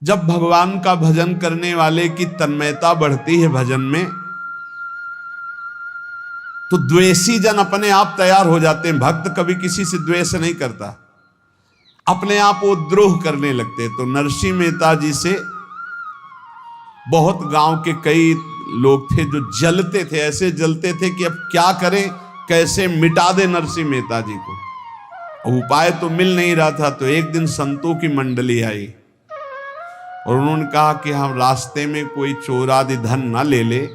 जब भगवान का भजन करने वाले की तन्मयता बढ़ती है भजन में, तो द्वेषी जन अपने आप तैयार हो जाते हैं। भक्त कभी किसी से द्वेष नहीं करता, अपने आप वो द्रोह करने लगते। तो नरसिंह मेहता जी से बहुत गांव के कई लोग थे जो जलते थे, ऐसे जलते थे कि अब क्या करें, कैसे मिटा दे नरसिंह मेहता जी को। उपाय तो मिल नहीं रहा था। तो एक दिन संतों की मंडली आई और उन्होंने कहा कि हम रास्ते में कोई चोर आदि धन ना ले ले,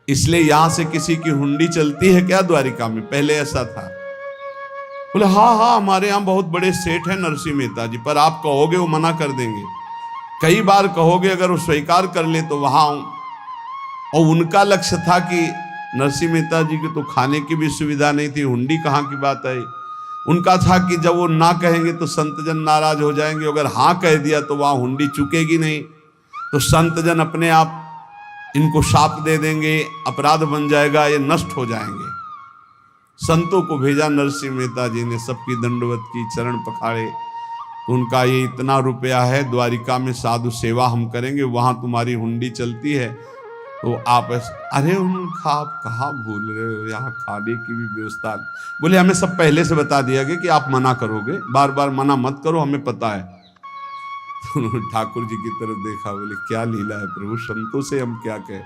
इसलिए यहां से किसी की हुंडी चलती है क्या द्वारिका में? पहले ऐसा था। बोले हाँ हाँ, हमारे यहाँ बहुत बड़े सेठ हैं नरसिंह मेहता जी, पर आप कहोगे वो मना कर देंगे। कई बार कहोगे, अगर वो स्वीकार कर ले तो वहां। और उनका लक्ष्य था कि नरसिंह मेहता जी की तो खाने की भी सुविधा नहीं थी, हुंडी कहाँ की बात आई। उनका था कि जब वो ना कहेंगे तो संतजन नाराज हो जाएंगे, अगर हाँ कह दिया तो वहां हुंडी चुकेगी नहीं, तो संतजन अपने आप इनको शाप दे देंगे, अपराध बन जाएगा, ये नष्ट हो जाएंगे। संतों को भेजा नरसिंह मेहता जी ने, सबकी दंडवत की, चरण पखाड़े। तो उनका ये इतना रुपया है, द्वारिका में साधु सेवा हम करेंगे, वहां तुम्हारी हुंडी चलती है, तो आप अरे उनका आप कहाँ भूल रहे हो, यहाँ खाने की भी व्यवस्था। बोले हमें सब पहले से बता दिया गया कि आप मना करोगे, बार बार मना मत करो, हमें पता है। तो उन्होंने ठाकुर जी की तरफ देखा, बोले क्या लीला है प्रभु, संतों से हम क्या कहें,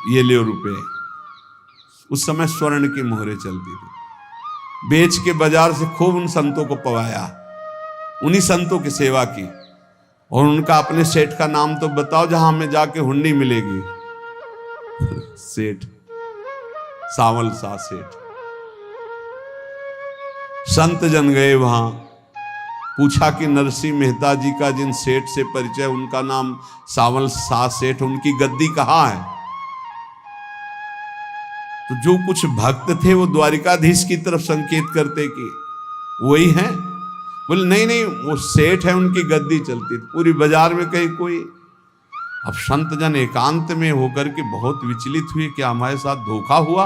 ये ले रुपये। उस समय स्वर्ण की मोहरें चलती थी, बेच के बाजार से खूब उन संतों को पवाया, उन्हीं संतों की सेवा की। और उनका अपने सेठ का नाम तो बताओ जहां हमें जाके हुंडी मिलेगी। सेठ सावल सा सेठ। संत जन गए वहां, पूछा कि नरसिंह मेहता जी का जिन सेठ से परिचय, उनका नाम सावल सा सेठ, उनकी गद्दी कहाँ है? तो जो कुछ भक्त थे वो द्वारिकाधीश की तरफ संकेत करते कि वही हैं। बोले नहीं नहीं, वो सेठ है, उनकी गद्दी चलती। पूरी बाजार में कहीं कोई। अब संत जन एकांत में होकर के बहुत विचलित हुए, क्या हमारे साथ धोखा हुआ?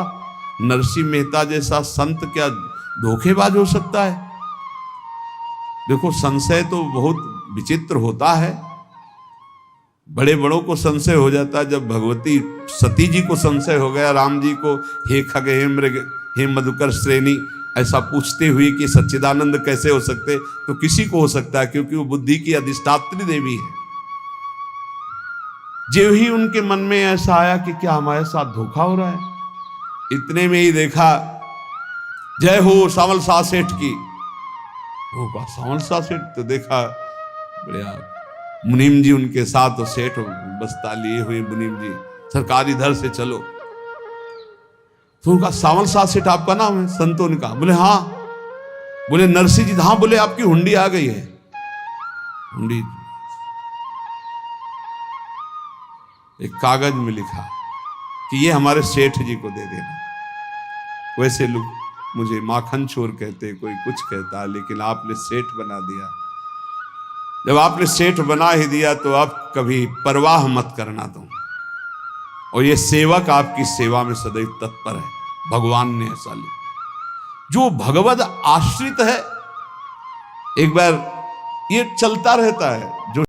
नरसिंह मेहता जैसा संत क्या धोखेबाज हो सकता है? देखो, संशय तो बहुत विचित्र होता है, बड़े बड़ों को संशय हो जाता है। जब भगवती सती जी को संशय हो गया, राम जी को, हे खग हे मृग हे मधुकर श्रेणी, ऐसा पूछते हुए कि सच्चिदानंद कैसे हो सकते, तो किसी को हो सकता है, क्योंकि वो बुद्धि की अधिष्ठात्री देवी है। जो ही उनके मन में ऐसा आया कि क्या हमारे साथ धोखा हो रहा है, इतने में ही देखा जय हो सावल सा सेठ की। वो सावल सा सेठ, तो देखा बढ़िया मुनीम जी उनके साथ, तो सेठ बस्ता लिए हुए मुनीम जी, सरकार इधर से चलो। तो उनका सावल सा सेठ आपका नाम है? संतों ने कहा। बोले हाँ। बोले नरसिंह जी? हाँ। बोले आपकी हुंडी आ गई है। हुंडी एक कागज में लिखा कि ये हमारे सेठ जी को दे देना। वैसे लोग मुझे माखन चोर कहते, कोई कुछ कहता है, लेकिन आपने सेठ बना दिया। जब आपने सेठ बना ही दिया तो आप कभी परवाह मत करना तुम। और ये सेवक आपकी सेवा में सदैव तत्पर है, भगवान ने ऐसा लिखा। जो भगवद आश्रित है, एक बार ये चलता रहता है, जो